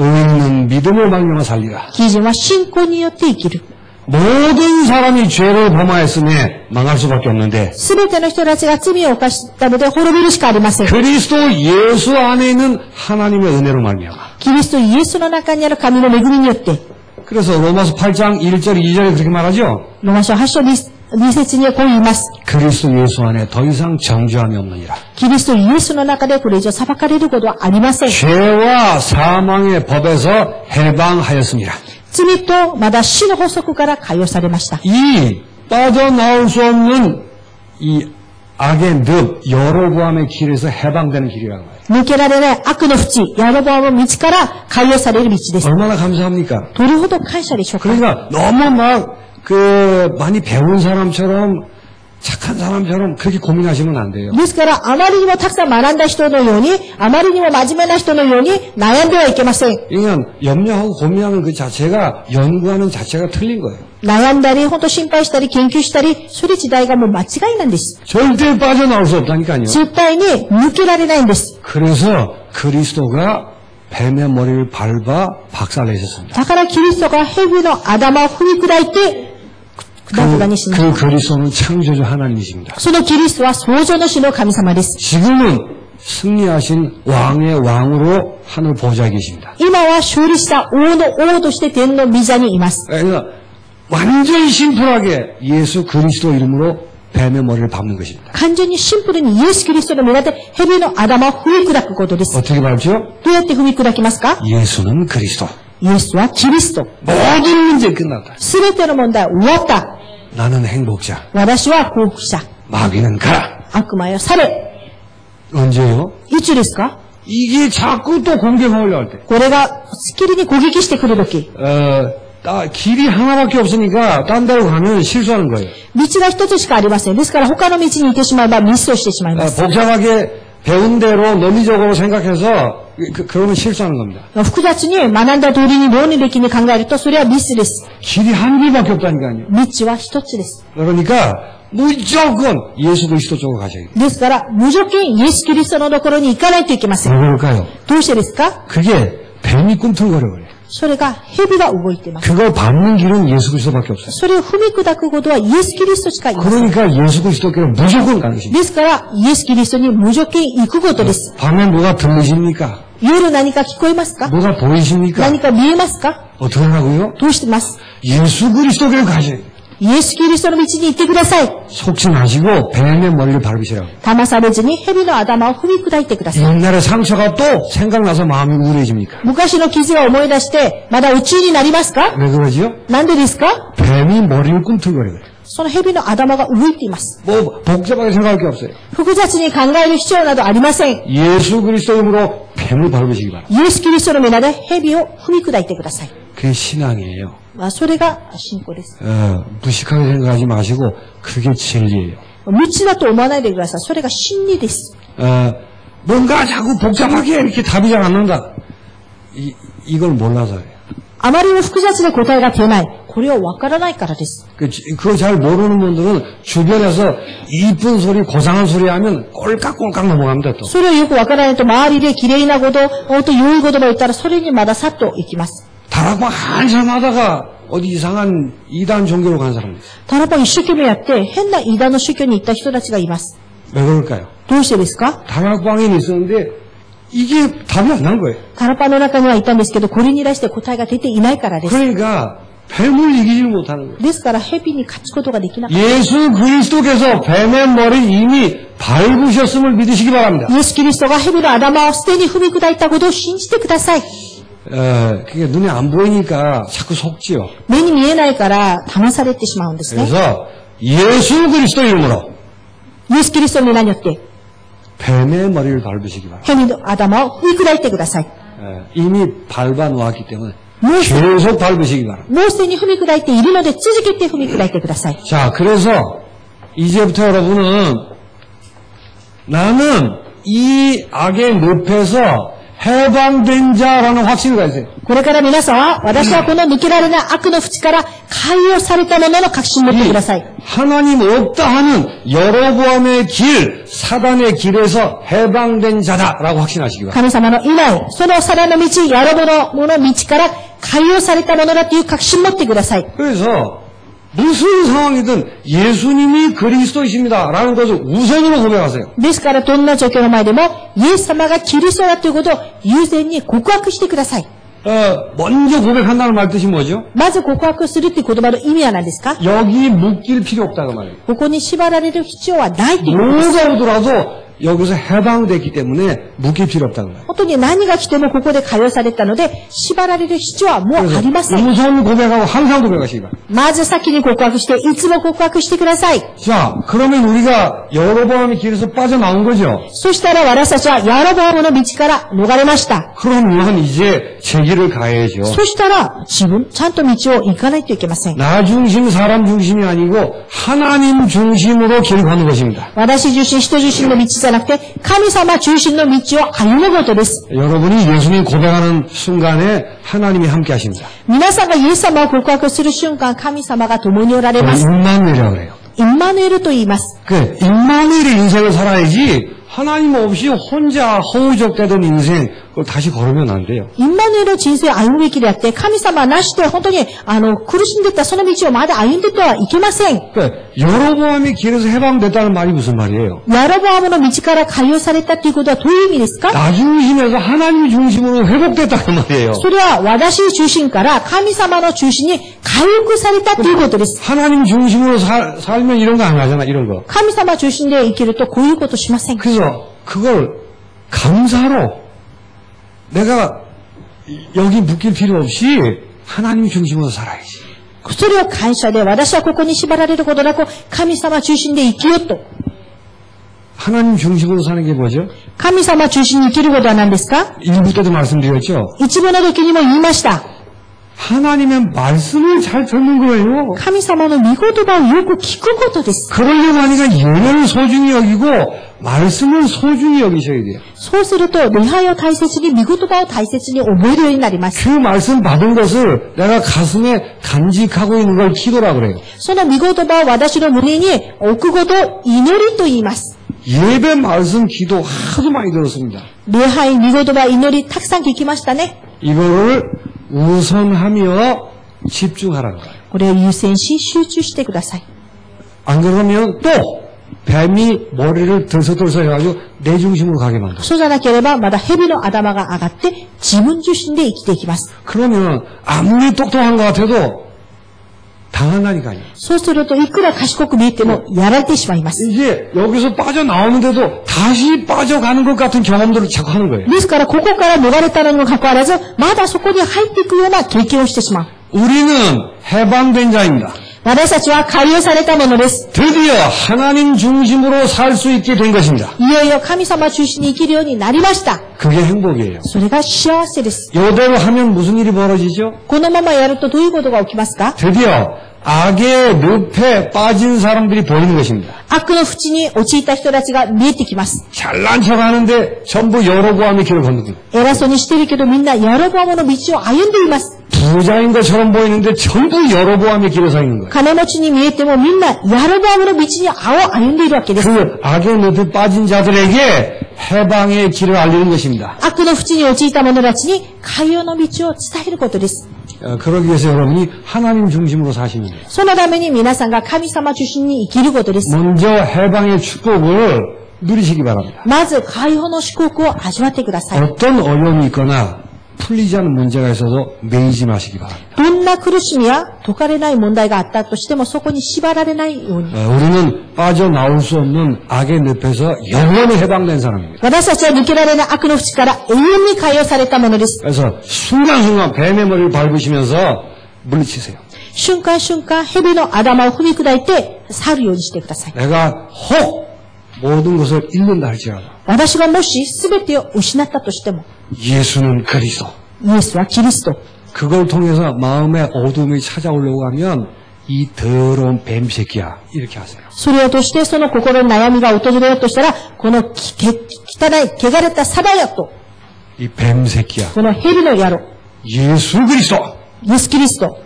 의인은 믿음을 말미암아 살리라. 義人は信仰によって生きる。 모든 사람이 죄를 범하였음에 망할 수밖에 없는데 すべての人たちが罪を犯したので滅びるしかありません。 그리스도 예수 안에 있는 하나님의 은혜로 말미암아. キリストイエスの中にある神の恵みによって、 그래서 로마서 8장 1절 2절에 그렇게 말하죠. ローマ書8章2節にはこう言います。 그리스도 예수 안에 더 이상 정죄함이 없느니라. キリストイエスの中でこれ以上裁かれることはありません。 죄와 사망의 법에서 해방하였습니다. 罪とまだ死の法則から解放されました。 이 빠져나올 수 없는 이 악의 늪 여로보암의 길에서 해방되는 길이라는 거예요. 抜けられない悪の淵、ヤロボアの道から解放される道です。 얼마나 감사합니까? どれほど感謝でしょうか。 그러니까 너무 많이 배운 사람처럼 착한 사람처럼 그렇게 고민하시면 안 돼요. ですから、あまりにもたくさん学んだ人のように、あまりにも真面目な人のように悩んではいけません。 그러니까 염려하고 고민하는 그 자체가 연구하는 자체가 틀린 거예요. 悩んだり、本当心配したり、研究したり、それ自体がもう間違いなんです。 절대 빠져나올 수 없다니까요. 絶対に抜けられないんです。 그래서 그리스도가 뱀의 머리를 밟아 박살내셨습니다. だからキリストが蛇の頭を踏み砕いて、그 그리스도는 창조주 하나님이십니다. そのキリストは創造主の神様です。 지금은 승리하신 왕의 왕으로 하늘 보좌에 계십니다. 今は勝利した王の王として天の御座にいます。 그러니까 완전히 심플하게 예수 그리스도 이름으로 뱀의 머리를 밟는 것입니다. 完全にシンプルにイエス・キリストの皆で蛇の頭を踏み砕くことです。 어떻게 밟죠? どうやって踏み砕きますか？ 예수는 그리스도. イエスはキリスト。 모든 문제 끝났다. すべての問題終わった。 나는 행복자. 私は幸福者。 마귀는 가라. 悪魔よ去れ。 언제요? いつですか？ 이게 자꾸 또 공격하려고 할 때. これがしきりに攻撃してくるとき。 길이 하나밖에 없으니까 딴 데로 가면 실수하는 거예요. 道が一つしかありません。ですから他の道に行ってしまえばミスをしてしまいます。 복잡하게 배운 대로 논리적으로 생각해서 그러면 실수하는 겁니다. 複雑に学んだ通りに論理的に考えるとそれはミスです。 길이 한 길밖에 없다니까요. 道は一つです。 그러니까 무조건 예수 그리스도 쪽으로 가셔야 돼요. ですから無条件イエス・キリストのところに行かないといけません。 왜 그럴까요? どうしてですか？ 그게 뱀이 꿈틀거려요. それが蛇が動いています。 그걸 밟는 길은 예수 그리스도밖에 없어요. それを踏み砕くことはイエス・キリストしかいません。 그러니까 예수 그리스도께로 무조건 가는 것입니다. ですからイエス・キリストに無条件行くことです。 밤에 뭐가 들리십니까? 夜何か聞こえますか？ 뭐가 보이십니까? 何か見えますか？ 어떻게 하라고요? どうしてます？ 예수 그리스도께로 가셔야 돼요. イエス・キリストの道に行ってください。 속지 마시고 뱀의 머리를 밟으시라고. 騙されずに蛇の頭を踏み砕いてください。 옛날의 상처가 또 생각나서 마음이 우울해집니까? 昔の傷を思い出して、まだ宇宙になりますか？ 왜 그러지요? なんでですか？ 뱀이 머리를 꿈틀거려요. その蛇の頭が動いています。 뭐 복잡하게 생각할 게 없어요. 複雑に考える必要などありません。 예수 그리스도 이름으로 뱀을 밟으시기 바랍니다. イエス・キリストの皆で蛇を踏み砕いてください。 그게 신앙이에요. それが信仰です。 무식하게 생각하지 마시고 그게 진리예요. 無知だと思わないでください。それが真理です。 뭔가 자꾸 복잡하게 이렇게 답이 잘 안 나온다. 이걸 몰라서요. あまりに複雑で答えが出ない。これをわからないからです。 그거 잘 모르는 분들은 주변에서 이쁜 소리, 고상한 소리 하면 꼴깍꼴깍 넘어갑니다, 또. それをよくわからないと周りで綺麗なこと、本当良い言葉を言ったらそれにまださっと行きます。 다락방 한참 하다가 어디 이상한 이단 종교로 간 사람들. タラパン一生懸命やって変なイダの宗教に行った人たちがいます。 왜 그럴까요? どうしてですか？ 다락방에 있었는데 이게 답이 안 난 거예요. タラパンの中にはいたんですけど、これに対して答えが出ていないからです。 그러니까 뱀을 이기지를 못하는 거예요. ですから蛇に勝つことができなかっ 예수 그리스도께서 뱀의 머리 이미 밟으셨음을 믿으시기 바랍니다. た。イエス・キリストが蛇の頭をすでに踏み砕いたことを信じてください。 그게 눈에 안 보이니까 자꾸 속지요. 目に見えないから騙されてしまうんですね。 그래서 예수 그리스도 이름으로 イエス・キリストの名によって、 뱀의 머리를 밟으시기 바랍니다. 蛇の頭を踏み砕いてください。 이미 밟아 놓았기 때문에 계속 밟으시기 바랍니다. もうすでに踏み砕いているので続けて踏み砕いてください。 자, 그래서 이제부터 여러분은 나는 이 악의 늪에서 해방된 자라는 확신을 가지세요. これから皆さんは、私はこの抜けられない悪の淵から解放されたものの確信を持ってください。 하나님 없다 하는 여로보암의 길, 사단의 길에서 해방된 자다라고 확신하시기 바랍니다. 神様のいない、その皿の道、やろぼの道から解放されたものだという確信を持ってください。 그래서 무슨 상황이든 예수님이 그리스도이십니다 라는 것을 우선으로 고백하세요. ですからどんな状況の前でも、イエス様がキリストだということを優先に告白してください。 먼저 고백한다는 말 뜻이 뭐죠? まず告白するっていう言葉の意味は何ですか？ 여기 묶일 필요 없다고 말해요. ここに縛られる必要はないということです。 뭐가 오더라도 여기서 해방됐기 때문에 묶일 필요 없다고 말해요. 本当に何が来てもここで解放されたので、縛られる必要はもうありません。 우선 고백하고 항상 고백하시기 바랍니다. まず先に告白して、いつも告白してください。 자, 그러면 우리가 여로보암의 길에서 빠져나온 거죠. そしたら私たちはヤロボアムの道から逃れました。 그러면 이제 제 길을 가야죠. そしたら自分、ちゃんと道を行かないといけません。 나 중심, 사람 중심이 아니고 하나님 중심으로 길 가는 것입니다. 私中心、人中心の道じゃなくて、神様中心の道を歩むことです。 여러분이 예수님 고백하는 순간에 하나님이 함께 하십니다. 皆さんがイエス様を告白する瞬間、神様が共におられます。 임마누엘이라고 그래요. インマヌエルと言います。 그 임마누엘의 인생을 살아야지 하나님 없이 혼자 허우적대던 인생 그걸 다시 걸으면 안 돼요. インマヌエルの人生を歩むべきであって、神様なしで本当に苦しんでいったその道をまだ歩んでいってはいけません。 그 여로보암의 길에서 해방됐다는 말이 무슨 말이에요? ヤロボアムの道から解放されたということはどういう意味ですか？ 나 중심에서 하나님 중심으로 회복됐다는 말이에요. それは私中心から神様の中心に回復されたということです。 하나님 중심으로 살면 이런 거 안 하잖아, 이런 거. 神様中心で生きるとこういうことしません。 그래서 그걸 감사로 내가 여기 묶일 필요 없이 하나님 중심으로 살아야지. それを感謝で私はここに縛られることなく神様中心で生きようと。 하나님 중심으로 사는 게 뭐죠? 神様中心に生きることは何ですか？ 1부 때도 말씀드렸죠. 一部の時にも言いました。 하나님의 말씀을 잘 듣는 거예요. 神様の御言葉をよく聞くことです。 그러려고 하니까 예배를 소중히 여기고 말씀을 소중히 여기셔야 돼요. そうすると礼拝を大切に、御言葉を大切に覚えるようになります。 그 말씀 받은 것을 내가 가슴에 간직하고 있는 걸 기도라고 그래요. その御言葉を私の胸に置くことを祈りと言います。 예배 말씀 기도 하도 많이 들었습니다. 礼拝、御言葉、祈りたくさん聞きましたね。 이거를 우선하며 집중하라는 거예요. これを優先し集中してください。 안 그러면 또 뱀이 머리를 들썩들썩 해가지고 내 중심으로 가게 만들어요. そうじゃなければまだ蛇の頭が上がって自分中心で生きていきます。 그러면 아무리 똑똑한 것 같아도 당한다니까요. そうするといくら賢く見えてもやられてしまいます。 이게 여기서 빠져나오는데도 다시 빠져가는 것 같은 경험들을 자꾸 하는 거예요. ですからここから逃れたのにもかかわらずまだそこに入っていくような経験をしてしまう。 우리는 해방된 자입니다. 私たちは解放されたものです。 드디어 하나님 중심으로 살 수 있게 된 것입니다. いよいよ神様中心に生きるようになりました。 그게 행복이에요. それが幸せです。 이대로 하면 무슨 일이 벌어지죠? このままやるとどういうことが起きますか？ 드디어 악의 늪에 빠진 사람들이 보이는 것입니다. 悪の淵に陥った人たちが見えてきます。 잘난 척하는데 전부 여로보암의 길을 걷는 偉そうにしているけどみんなヤロボアムの道を歩んでいます。 부자인 것처럼 보이는데 전부 여로보암의 길에 서 있는 거예요. 金持ちに見えてもみんなヤロボアムの道に歩んでいるわけです。 그 악의 늪에 빠진 자들에게 해방의 길을 알리는 것입니다. 悪の淵に陥った者たちに解放の道を伝えることです。 그러기 위해서 여러분이 하나님 중심으로 사시는 거예요. そのために皆さんが神様中心に生きることです。 먼저 해방의 축복을 누리시기 바랍니다. まず解放の祝福を味わってください。 어떤 어려움이 있거나 풀리지 않는 문제가 있어도 매이지 마시기 바랍니다. どんな苦しみや解かれない問題があったとしてもそこに縛られないように。 우리는 빠져나올 수 없는 악의 늪에서 영원히 해방된 사람입니다. 私たちは抜けられない悪の淵から永遠に解放されたものです。 그래서 순간순간 뱀의 머리를 밟으시면서 물리치세요. 瞬間瞬間蛇の頭を踏み砕いて去るようにしてください。 내가 혹 모든 것을 잃는다 할지라도 私がもし全てを失ったとしても、 예수는 그리스도. イエスはキリスト。 그걸 통해서 마음의 어둠이 찾아오려고 하면 이 더러운 뱀새끼야 이렇게 하세요. それを通してその心の悩みが訪れようとしたら、この汚い、汚れたサバヤと、 이 뱀새끼야. この蛇の野郎、 예수 그리스도. イエスキリスト。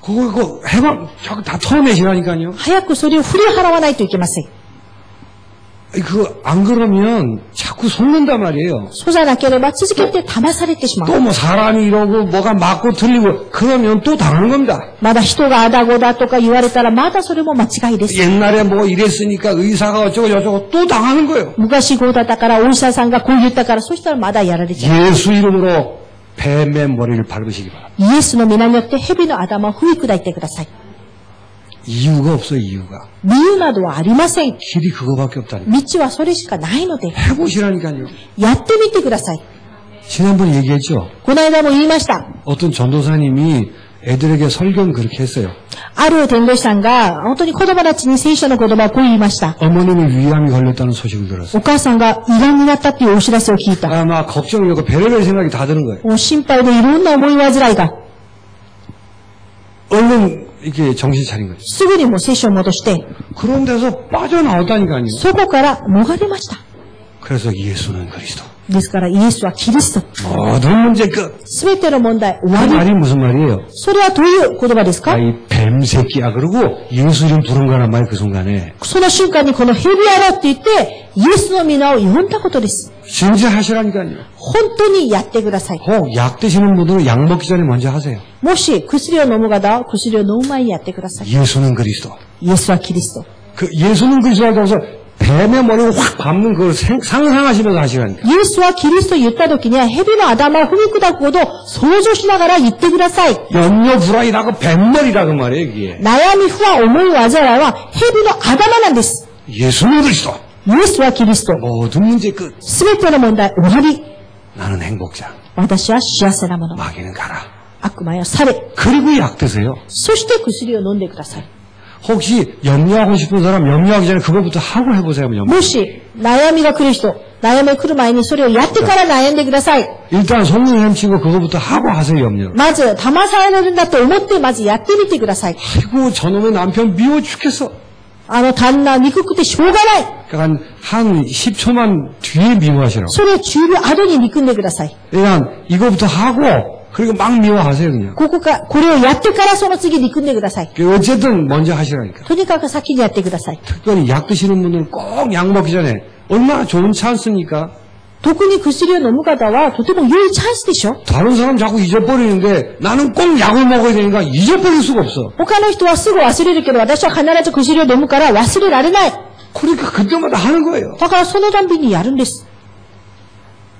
그거 해방 자꾸 다 털어내시라니까요. 早くそれを振り払わないといけません。 그거 안 그러면 자꾸 속는단 말이에요. そうじゃなければ続けて騙されてしまう。 또 뭐 사람이 이러고 뭐가 맞고 틀리고 그러면 또 당하는 겁니다. まだ人があだごだとか言われたらまだそれも間違いです。 옛날에 뭐 이랬으니까 의사가 어쩌고 저쩌고 또 당하는 거예요. 昔こうだったからお医者さんがこう言ったから、そしたらまだやられちゃう。 예수 이름으로 뱀의 머리를 밟으시기 바랍니다. イエスの皆によって蛇の頭を踏み砕いてください。 이유가 없어요. 이유가. 理由などはありません。 길이 그거밖에 없다니. 道はそれしかないので、 해보시라니까요. やってみてください。 지난번에 얘기했죠. この間も言いました。 어떤 전도사님이 애들에게 설교는 그렇게 했어요. ある伝道師さんが、本当に子供たちに聖書の言葉をこう言いました。 어머님이 위암이 걸렸다는 소식을 들었어요. お母さんが胃がんになったっていうお知らせを聞いた。 아마 걱정이 되고 별의별 생각이 다 드는 거예요. もう心配でいろんな思い煩いが、 얼른 이렇게 정신 차린 거죠. すぐにもう聖書を戻して、 그런 데서 빠져나왔다니까요. そこから逃れました。 그래서 예수는 그리스도. ですからイエスはキリスト。 모든 문제 끝. すべての問題終 그 わり。 말이 무슨 말이에요? それはどういう言葉ですか？ 이 뱀새끼야 그러고 예수 이름 부른 거란 말이에요. 그 순간에. その瞬間にこの蛇野郎って言って、イエスの皆を呼んだことです。 진짜 하시라니까요. 本当にやってください。 혹 약 드시는 분들은 약 먹기 전에 먼저 하세요. もし薬を飲む方は薬を飲む前にやってください。 예수는 그리스도. イエスはキリスト。 그 예수는 그리스도라고 해서 뱀의 머리를 확 밟는 그걸 상상하시면서 하시라니까. イエスはキリストを言った時には蛇の頭を踏み砕くことを想像しながら言ってください。 염려 불안이라고 뱀머리라고 말이에요. 이게. 悩み不安思い煩いは蛇の頭なんです。 예수는 그리스도. イエスはキリスト。 모든 문제 끝. すべての問題終わり。 나는 행복자. 私は幸せなもの。 마귀는 가라. 悪魔よ去れ。 그리고 약 드세요. そして薬を飲んでください。 혹시 염려하고 싶은 사람 염려하기 전에 그것부터 하고 해보세요. 염려. もし悩みが来る人、悩みが来る前にそれをやってから悩んでください。 일단 속는 헤엄치고 그것부터 하고 하세요. 염려. まず騙されるんだと思ってまずやってみてください。 아이고 저놈의 남편 미워 죽겠어. 旦那憎くてしょうがない。 그러니까 한 10초만 뒤에 미워하시라고. それを10秒後に憎んでください。 그러니까 이거부터 하고 그리고 막 미워하세요 그냥. これをやってからその次憎んでください。 어쨌든 먼저 하시라니까. とにかく先にやってください。 특별히 약 드시는 분들은 꼭 약 먹기 전에 얼마나 좋은 찬스입니까? 特に薬を飲む方はとても良いチャンスでしょ。 다른 사람 자꾸 잊어버리는데 나는 꼭 약을 먹어야 되니까 잊어버릴 수가 없어. 他の人はすぐ忘れるけど私は必ず薬を飲むから忘れられない。 그러니까 그때마다 하는 거예요. だからそのたんびにやるんです。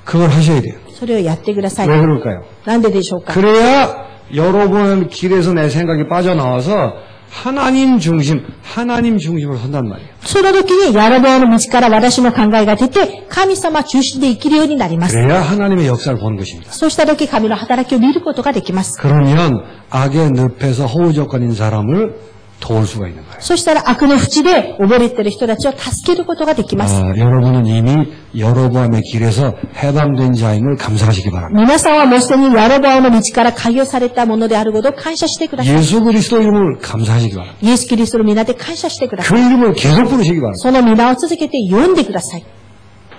그걸 하셔야 돼요. それをやってください。 왜 그럴까요? なんででしょうか。 그래야 여러분 길에서 내 생각이 빠져나와서 하나님 중심으로 선단 말이에요. その時にヤロボアの道から私の考えが出て神様中心で生きるようになります。 그래야 하나님의 역사를 보는 것입니다. そうした時神の働きを見ることができます。 그러면 악의 늪에서 허우적거리는 사람을 도울 수가 있는 거예요. そしたら悪の淵で溺れている人たちを助けることができます。 여러분은 이미 여로보암의 길에서 해방된 자임을 감사하시기 바랍니다. 皆さんはもうすでにヤロボアの道から解放されたものであることを感謝してください。 예수 그리스도 이름을 감사하시기 바랍니다. イエス・キリストの皆で感謝してくださ 그 い。 이름을 계속 부르시기 바랍니다. その皆を続けて読んでください。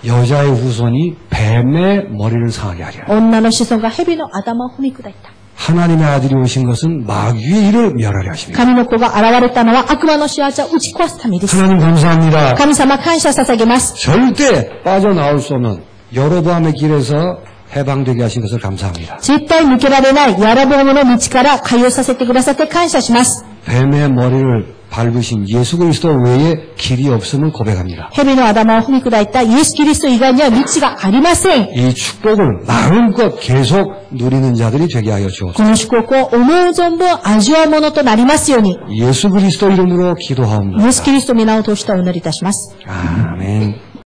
여자의 후손이 뱀의 머리를 상하게 하리라. 女の子孫が蛇の頭を踏み砕いた。 하나님의 아들이 오신 것은 마귀의 일을 멸하려 하십니다. 神の子が現れたのは悪魔の仕業を打ち壊すためです。 하나님 감사합니다. 神様感謝捧げます。 절대 빠져나올 수 없는 여로보암의 길에서 해방되게 하신 것을 감사합니다. 絶対抜けられないヤロボアの道から解放させてくださって感謝します。 뱀의 머리를 밟으신 예수 그리스도 외에 길이 없음을 고백합니다. 蛇の頭を踏み砕いたイエス・キリスト以外には道がありません。 이 축복을 마음껏 계속 누리는 자들이 되게 하여 こ 주옵소서. の祝福を思う存分味わうものとなりますように、 예수 그리스도 이름으로 イエス・ 기도하옵나이다. キリスト皆を通してお祈りいたします。 아멘.